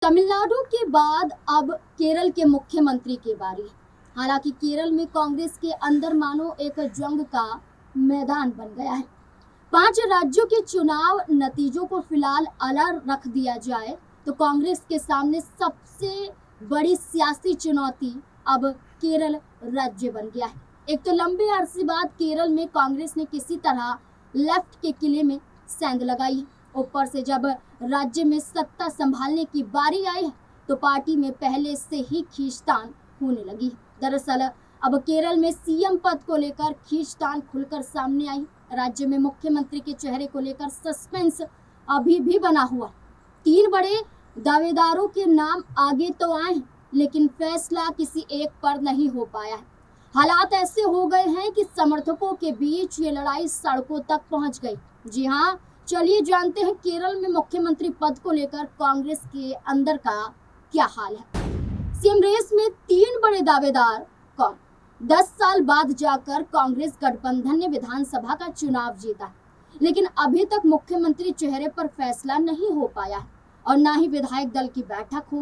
तमिलनाडु के बाद अब केरल के मुख्यमंत्री की बारी है। हालांकि केरल में कांग्रेस के अंदर मानो एक जंग का मैदान बन गया है। 5 राज्यों के चुनाव नतीजों को फिलहाल अलग रख दिया जाए तो कांग्रेस के सामने सबसे बड़ी सियासी चुनौती अब केरल राज्य बन गया है। एक तो लंबे अरसे बाद केरल में कांग्रेस ने किसी तरह लेफ्ट के किले में सेंध लगाई है। ऊपर से जब राज्य में सत्ता संभालने की बारी आई है तो पार्टी में पहले से ही खींचतान होने लगी है। दरअसल अब केरल में सीएम पद को लेकर खींचतान खुलकर सामने आई। राज्य में मुख्यमंत्री के चेहरे को लेकर सस्पेंस अभी भी बना हुआ। 3 बड़े दावेदारों के नाम आगे तो आए हैं, लेकिन फैसला किसी एक पर नहीं हो पाया है। हालात ऐसे हो गए हैं कि समर्थकों के बीच ये लड़ाई सड़कों तक पहुंच गई। जी हाँ, चलिए जानते हैं केरल में मुख्यमंत्री पद को लेकर कांग्रेस के अंदर का क्या हाल है। सीएम रेस में 3 बड़े दावेदार कौन? 10 साल बाद जाकर कांग्रेस गठबंधन ने विधानसभा का चुनाव जीता, लेकिन अभी तक मुख्यमंत्री चेहरे पर फैसला नहीं हो पाया है और न ही विधायक दल की बैठक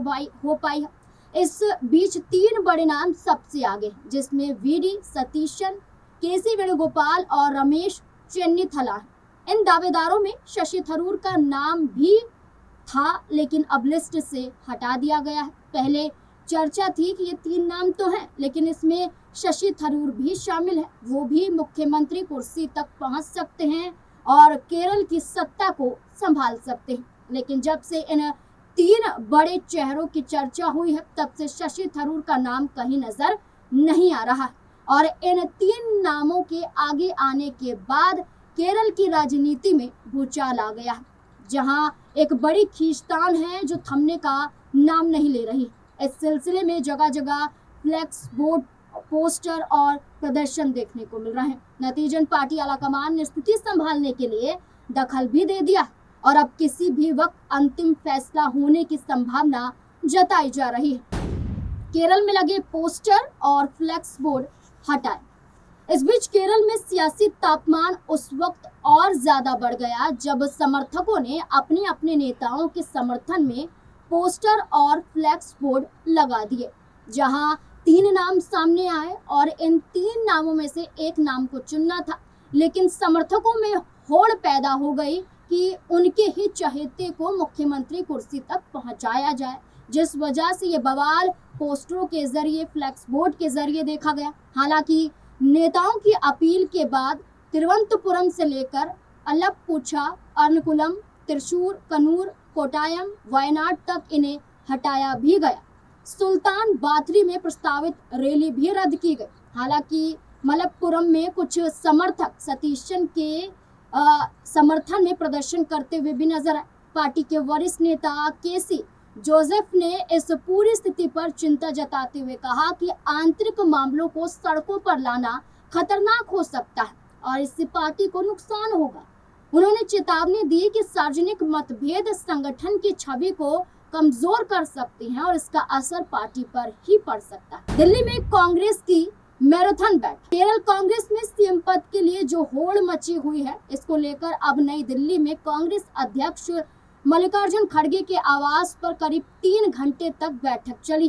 हो पाई है। इस बीच 3 बड़े नाम सबसे आगे, जिसमें वीडी सतीशन, केसी वेणुगोपाल और रमेश चेन्नीथला। इन दावेदारों में शशि थरूर का नाम भी था, लेकिन अब लिस्ट से हटा दिया गया है। पहले चर्चा थी कि ये 3 नाम तो हैं, लेकिन इसमें शशि थरूर भी शामिल है। वो भी मुख्यमंत्री कुर्सी तक पहुंच सकते हैं और केरल की सत्ता को संभाल सकते हैं। लेकिन जब से इन 3 बड़े चेहरों की चर्चा हुई है, तब से शशि थरूर का नाम कहीं नजर नहीं आ रहा और इन 3 नामों के आगे आने के बाद केरल की राजनीति में भूचाल आ गया, जहां एक बड़ी खींचतान है जो थमने का नाम नहीं ले रही। इस सिलसिले में जगह जगह फ्लेक्स बोर्ड, पोस्टर और प्रदर्शन देखने को मिल रहे हैं। नतीजन पार्टी आलाकमान ने स्थिति संभालने के लिए दखल भी दे दिया और अब किसी भी वक्त अंतिम फैसला होने की संभावना जताई जा रही है। केरल में लगे पोस्टर और फ्लेक्स बोर्ड हटाए। इस बीच केरल में सियासी तापमान उस वक्त और ज्यादा बढ़ गया जब समर्थकों ने अपने अपने नेताओं के समर्थन में पोस्टर और फ्लेक्स बोर्ड लगा दिए। जहां 3 नाम सामने आए और इन 3 नामों में से एक नाम को चुनना था, लेकिन समर्थकों में होड़ पैदा हो गई कि उनके ही चहेते को मुख्यमंत्री कुर्सी तक पहुंचाया जाए, जिस वजह से ये बवाल पोस्टरों के जरिए, फ्लेक्स बोर्ड के जरिए देखा गया। हालांकि नेताओं की अपील के बाद तिरुवनंतपुरम से लेकर अलप्पुझा, अर्नाकुलम, त्रिशूर, कन्नूर, कोट्टायम, वायनाड तक इन्हें हटाया भी गया। सुल्तान बाथरी में प्रस्तावित रैली भी रद्द की गई। हालांकि मलप्पुरम में कुछ समर्थक सतीशन के समर्थन में प्रदर्शन करते हुए भी नजर आए। पार्टी के वरिष्ठ नेता केसी जोसेफ ने इस पूरी स्थिति पर चिंता जताते हुए कहा कि आंतरिक मामलों को सड़कों पर लाना खतरनाक हो सकता है और इससे पार्टी को नुकसान होगा। उन्होंने चेतावनी दी कि सार्वजनिक मतभेद संगठन की छवि को कमजोर कर सकते हैं और इसका असर पार्टी पर ही पड़ सकता है। दिल्ली में कांग्रेस की मैराथन बैठक। केरल कांग्रेस में सीएम पद के लिए जो होड़ मची हुई है, इसको लेकर अब नई दिल्ली में कांग्रेस अध्यक्ष मल्लिकार्जुन खड़गे के आवास पर करीब 3 घंटे तक बैठक चली।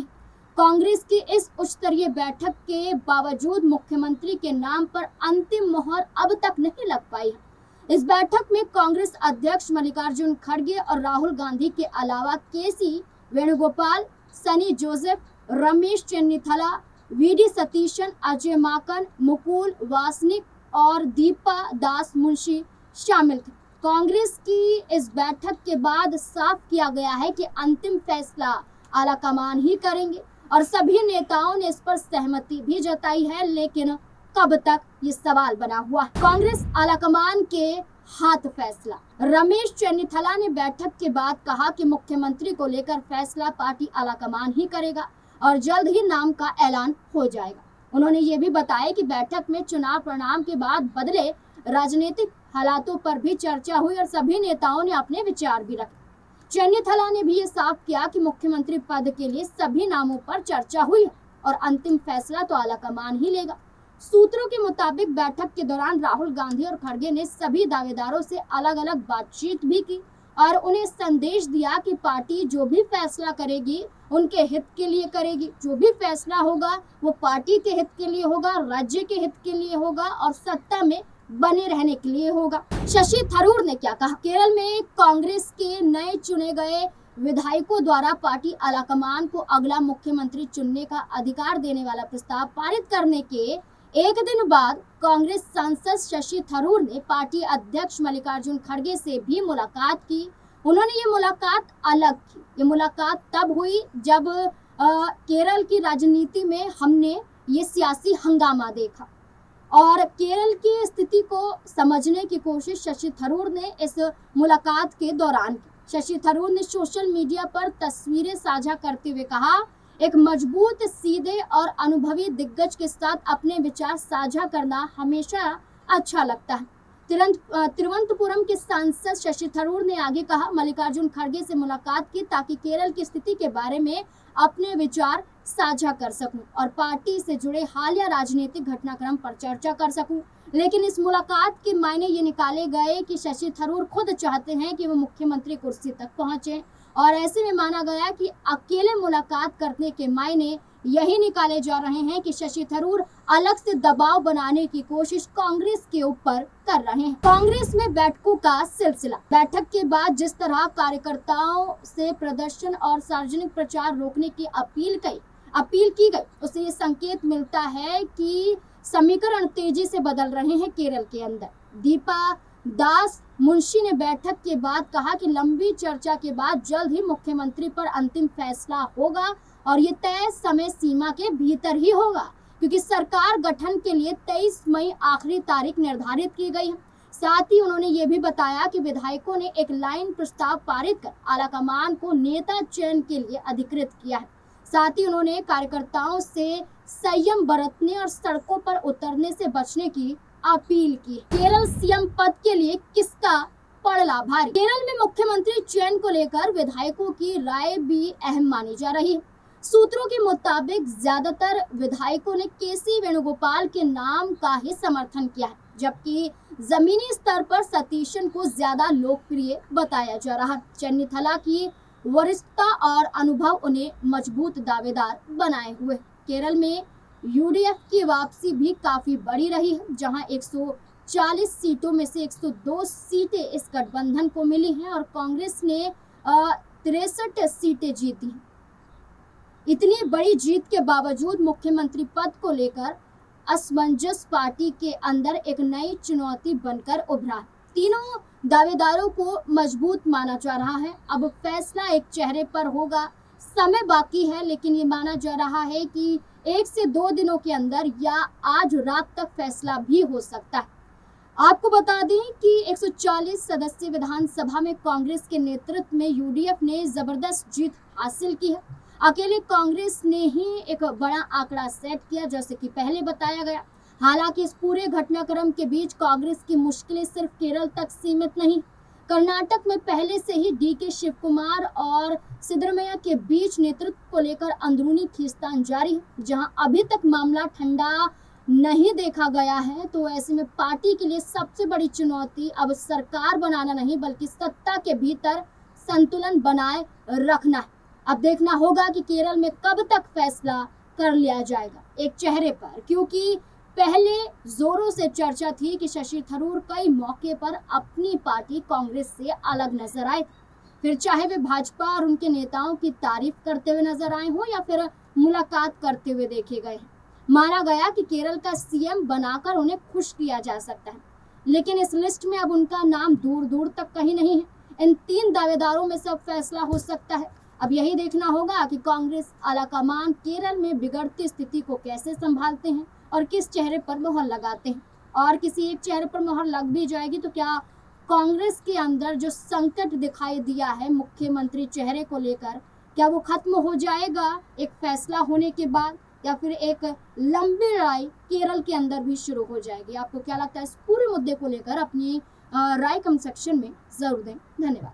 कांग्रेस की इस उच्च स्तरीय बैठक के बावजूद मुख्यमंत्री के नाम पर अंतिम मोहर अब तक नहीं लग पाई है। इस बैठक में कांग्रेस अध्यक्ष मल्लिकार्जुन खड़गे और राहुल गांधी के अलावा केसी वेणुगोपाल, सनी जोसेफ, रमेश चेन्नीथला, वीडी सतीशन, अजय माकन, मुकुल वासनिक और दीपा दास मुंशी शामिल थे। कांग्रेस की इस बैठक के बाद साफ किया गया है कि अंतिम फैसला आलाकमान ही करेंगे और सभी नेताओं ने इस पर सहमति भी जताई है, लेकिन कब तक ये सवाल बना हुआ है। कांग्रेस आलाकमान के हाथ फैसला। रमेश चेन्नीथला ने बैठक के बाद कहा कि मुख्यमंत्री को लेकर फैसला पार्टी आलाकमान ही करेगा और जल्द ही नाम का ऐलान हो जाएगा। उन्होंने ये भी बताया कि बैठक में चुनाव परिणाम के बाद बदले राजनीतिक हालातों पर भी चर्चा हुई और सभी नेताओं ने अपने विचार भी रखे। चेन्नीथला ने भी ये साफ किया कि मुख्यमंत्री पद के लिए सभी नामों पर चर्चा हुई है और अंतिम फैसला तो आलाकमान ही लेगा। सूत्रों के मुताबिक बैठक के दौरान राहुल गांधी और खड़गे ने सभी दावेदारों से अलग अलग बातचीत भी की और उन्हें संदेश दिया कि पार्टी जो भी फैसला करेगी उनके हित के लिए करेगी, जो भी फैसला होगा वो पार्टी के हित के लिए होगा, राज्य के हित के लिए होगा और सत्ता में बने रहने के लिए होगा। शशि थरूर ने क्या कहा? केरल में कांग्रेस के नए चुने गए विधायकों द्वारा पार्टी आलाकमान को अगला मुख्यमंत्री चुनने का अधिकार देने वाला प्रस्ताव पारित करने के एक दिन बाद कांग्रेस सांसद शशि थरूर ने पार्टी अध्यक्ष मल्लिकार्जुन खड़गे से भी मुलाकात की। उन्होंने ये मुलाकात अलग की। ये मुलाकात तब हुई जब केरल की राजनीति में हमने ये सियासी हंगामा देखा और केरल की स्थिति को समझने की कोशिश शशि थरूर ने इस मुलाकात के दौरान की। शशि थरूर ने सोशल मीडिया पर तस्वीरें साझा करते हुए कहा, एक मजबूत, सीधे और अनुभवी दिग्गज के साथ अपने विचार साझा करना हमेशा अच्छा लगता है। तिरुवनंतपुरम के सांसद शशि थरूर ने आगे कहा, मल्लिकार्जुन खड़गे से मुलाकात की ताकि केरल की स्थिति के बारे में अपने विचार साझा कर सकूं और पार्टी से जुड़े हालिया राजनीतिक घटनाक्रम पर चर्चा कर सकूं। लेकिन इस मुलाकात के मायने ये निकाले गए कि शशि थरूर खुद चाहते हैं कि वो मुख्यमंत्री कुर्सी तक पहुंचे और ऐसे में माना गया कि अकेले मुलाकात करने के मायने यही निकाले जा रहे हैं कि शशि थरूर अलग से दबाव बनाने की कोशिश कांग्रेस के ऊपर कर रहे हैं। कांग्रेस में बैठकों का सिलसिला। बैठक के बाद जिस तरह कार्यकर्ताओं से प्रदर्शन और सार्वजनिक प्रचार रोकने की अपील की गई, उससे ये संकेत मिलता है कि समीकरण तेजी से बदल रहे हैं केरल के अंदर। दीपा दास मुंशी ने बैठक के बाद कहा कि लंबी चर्चा के बाद जल्द ही मुख्यमंत्री पर अंतिम फैसला होगा और ये तय समय सीमा के भीतर ही होगा, क्योंकि सरकार गठन के लिए 23 मई आखिरी तारीख निर्धारित की गई है। साथ ही उन्होंने ये भी बताया कि विधायकों ने एक लाइन प्रस्ताव पारित कर आलाकमान को नेता चयन के लिए अधिकृत किया है। साथ ही उन्होंने कार्यकर्ताओं से संयम बरतने और सड़कों पर उतरने से बचने की अपील की। केरल सीएम पद के लिए किसका पड़ला भारी? केरल में मुख्यमंत्री चयन को लेकर विधायकों की राय भी अहम मानी जा रही है। सूत्रों के मुताबिक ज्यादातर विधायकों ने केसी वेणुगोपाल के नाम का ही समर्थन किया है, जबकि जमीनी स्तर पर सतीशन को ज्यादा लोकप्रिय बताया जा रहा है। चन्नीथला की वरिष्ठता और अनुभव उन्हें मजबूत दावेदार बनाए हुए। केरल में यूडीएफ की वापसी भी काफी बड़ी रही है, जहां 140 सीटों में से 102 सीटें इस गठबंधन को मिली हैं और कांग्रेस ने 63 सीटें जीती हैं। इतनी बड़ी जीत के बावजूद मुख्यमंत्री पद को लेकर असमंजस पार्टी के अंदर एक नई चुनौती बनकर उभरा है। तीनों दावेदारों को मजबूत माना जा रहा है। अब फैसला एक चेहरे पर होगा। समय बाकी है, लेकिन ये माना जा रहा है कि 1 से 2 दिनों के अंदर या आज रात तक फैसला भी हो सकता है। आपको बता दें कि 140 सदस्य विधानसभा में कांग्रेस के नेतृत्व में यूडीएफ ने जबरदस्त जीत हासिल की है। अकेले कांग्रेस ने ही एक बड़ा आंकड़ा सेट किया, जैसे कि पहले बताया गया। हालांकि इस पूरे घटनाक्रम के बीच कांग्रेस की मुश्किलें सिर्फ केरल तक सीमित नहीं। कर्नाटक में पहले से ही डीके शिव कुमार और सिद्धरमैया के बीच नेतृत्व को लेकर अंदरूनी खींचतान जारी है, जहां अभी तक मामला ठंडा नहीं देखा गया है। तो ऐसे में पार्टी के लिए सबसे बड़ी चुनौती अब सरकार बनाना नहीं, बल्कि सत्ता के भीतर संतुलन बनाए रखना है। अब देखना होगा कि केरल में कब तक फैसला कर लिया जाएगा एक चेहरे पर, क्योंकि पहले जोरों से चर्चा थी कि शशि थरूर कई मौके पर अपनी पार्टी कांग्रेस से अलग नजर आए। फिर चाहे वे भाजपा और उनके नेताओं की तारीफ करते हुए नजर आए हो या फिर मुलाकात करते हुए देखे गए हैं। माना गया कि केरल का सीएम बनाकर उन्हें खुश किया जा सकता है, लेकिन इस लिस्ट में अब उनका नाम दूर दूर तक कहीं नहीं है। इन 3 दावेदारों में से अब फैसला हो सकता है। अब यही देखना होगा कि कांग्रेस आलाकमान केरल में बिगड़ती स्थिति को कैसे संभालते हैं और किस चेहरे पर मोहर लगाते हैं। और किसी एक चेहरे पर मोहर लग भी जाएगी तो क्या कांग्रेस के अंदर जो संकट दिखाई दिया है मुख्यमंत्री चेहरे को लेकर, क्या वो खत्म हो जाएगा एक फैसला होने के बाद, या फिर एक लंबी लड़ाई केरल के अंदर भी शुरू हो जाएगी? आपको क्या लगता है? इस पूरे मुद्दे को लेकर अपनी राय कमेंट सेक्शन में जरूर दें। धन्यवाद।